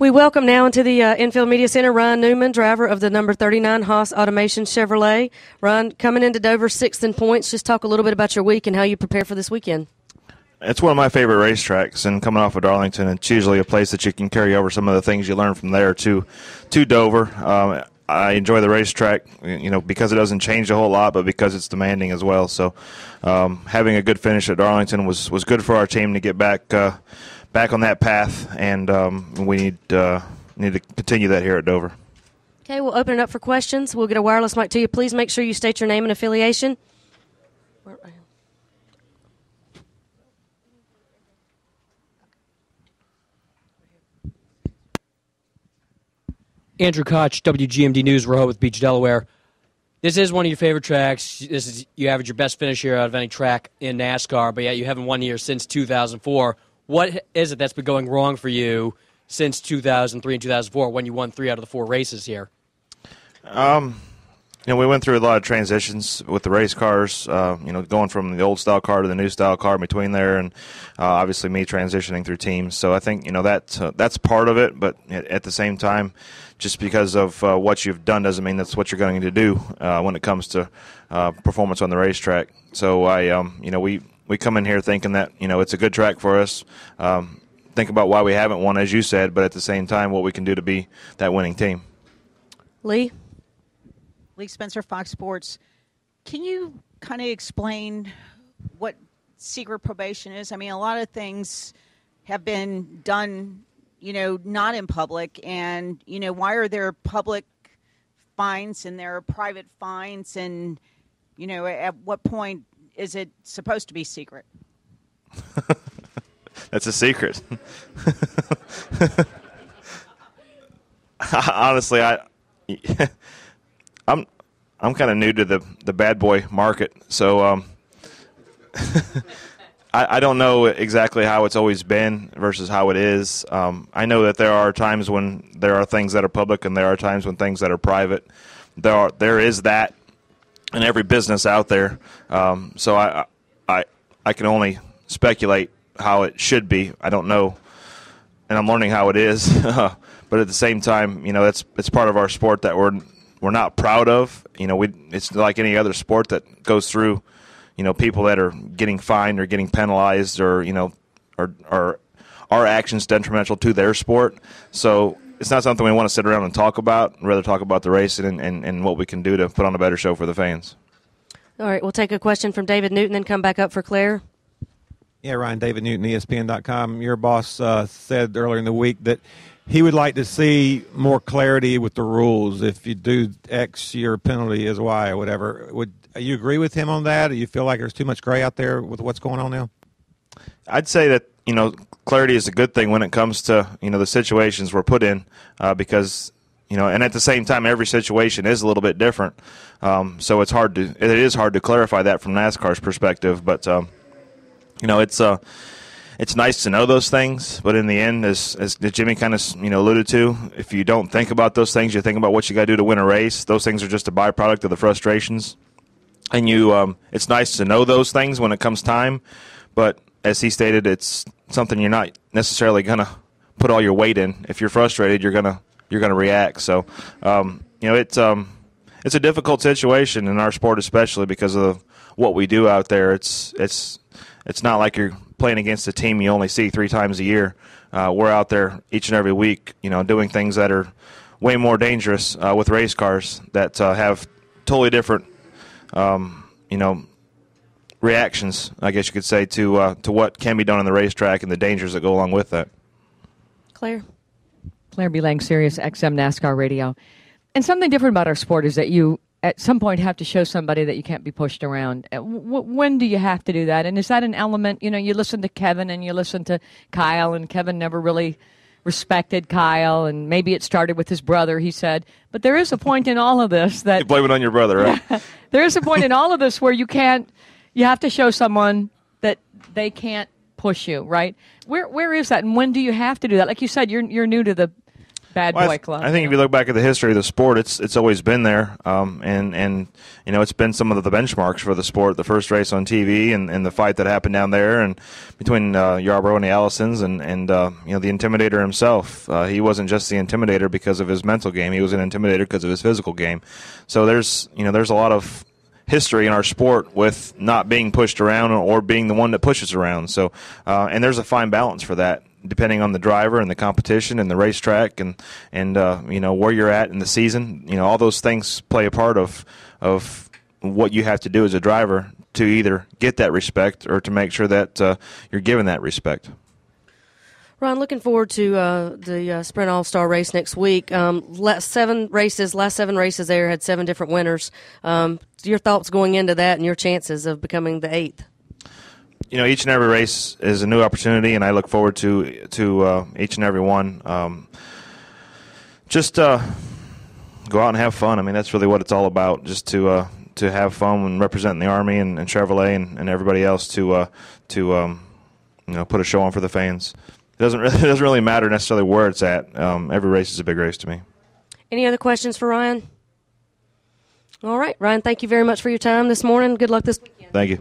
We welcome now into the infield media center Ron Newman, driver of the number 39 Haas Automation Chevrolet. Ron, coming into Dover, 6th in points. Just talk a little bit about your week and how you prepare for this weekend. It's one of my favorite racetracks, and coming off of Darlington, it's usually a place that you can carry over some of the things you learn from there to Dover. I enjoy the racetrack, because it doesn't change a whole lot, but because it's demanding as well. So having a good finish at Darlington was good for our team to get back on that path, and we need to continue that here at Dover. Okay, we'll open it up for questions. We'll get a wireless mic to you. Please make sure you state your name and affiliation. Andrew Koch, WGMD News, Rehoboth Beach, Delaware. This is one of your favorite tracks. You average your best finish here out of any track in NASCAR, but yet you haven't won here since 2004. What is it that's been going wrong for you since 2003 and 2004 when you won 3 out of the 4 races here? We went through a lot of transitions with the race cars, going from the old style car to the new style car in between there, and obviously me transitioning through teams. So I think, that's part of it, but at the same time, just because of what you've done doesn't mean that's what you're going to do when it comes to performance on the racetrack. So we come in here thinking that, it's a good track for us. Think about why we haven't won, as you said, but at the same time, what we can do to be that winning team. Lee Spencer, Fox Sports. Can you kind of explain what secret probation is? I mean, a lot of things have been done, not in public, and, why are there public fines and there are private fines, and, at what point is it supposed to be secret? That's a secret. Honestly, I'm kind of new to the bad boy market, so I don't know exactly how it's always been versus how it is. I know that there are times when there are things that are public and there are times when things that are private. There is that in every business out there. So I can only speculate how it should be. I don't know, and I'm learning how it is. But at the same time, it's part of our sport that we're not proud of. It's like any other sport that goes through, people that are getting fined or getting penalized, or our actions detrimental to their sport. So it's not something we want to sit around and talk about. I'd rather talk about the racing and what we can do to put on a better show for the fans. All right, we'll take a question from David Newton, then come back up for Claire. Yeah, Ryan, David Newton, ESPN.com. Your boss said earlier in the week that he would like to see more clarity with the rules. If you do X, your penalty is Y or whatever. Would you agree with him on that? Or you feel like there's too much gray out there with what's going on now? I'd say that, clarity is a good thing when it comes to, the situations we're put in because, and at the same time, every situation is a little bit different. So it is hard to clarify that from NASCAR's perspective. But, it's nice to know those things, but in the end, as Jimmy kind of alluded to, if you don't think about those things, you think about what you got to do to win a race. Those things are just a byproduct of the frustrations, and it's nice to know those things when it comes time. But as he stated, it's something you're not necessarily gonna put all your weight in. If you're frustrated, you're gonna react. So it's a difficult situation in our sport, especially because of what we do out there. It's not like you're playing against a team you only see 3 times a year. We're out there each and every week, doing things that are way more dangerous with race cars that have totally different, reactions, I guess you could say, to what can be done on the racetrack and the dangers that go along with that. Claire B. Lang, Sirius XM NASCAR Radio. And something different about our sport is that you, at some point, have to show somebody that you can't be pushed around. When do you have to do that? And is that an element? You listen to Kevin and you listen to Kyle, and Kevin never really respected Kyle, and maybe it started with his brother, he said. But there is a point in all of this that... You blame it on your brother, right? There is a point in all of this where you have to show someone that they can't push you, right? Where is that, and when do you have to do that? Like you said, you're new to the bad boy club. I think if you look back at the history of the sport, it's always been there, and it's been some of the benchmarks for the sport. The first race on TV and the fight that happened down there and between Yarborough and the Allisons and the Intimidator himself. He wasn't just the Intimidator because of his mental game; he was an Intimidator because of his physical game. So there's a lot of history in our sport with not being pushed around or being the one that pushes around. So, and there's a fine balance for that, depending on the driver and the competition and the racetrack and where you're at in the season. All those things play a part of what you have to do as a driver to either get that respect or to make sure that you're given that respect. Ron, looking forward to the Sprint All-Star race next week. Last 7 races there had 7 different winners. Your thoughts going into that and your chances of becoming the 8th? Each and every race is a new opportunity, and I look forward to each and every one. Just go out and have fun. I mean, that's really what it's all about, just to have fun and representing the Army and Chevrolet and everybody else to put a show on for the fans. It doesn't really matter necessarily where it's at. Every race is a big race to me. Any other questions for Ryan? All right, Ryan, thank you very much for your time this morning. Good luck this weekend. Thank you.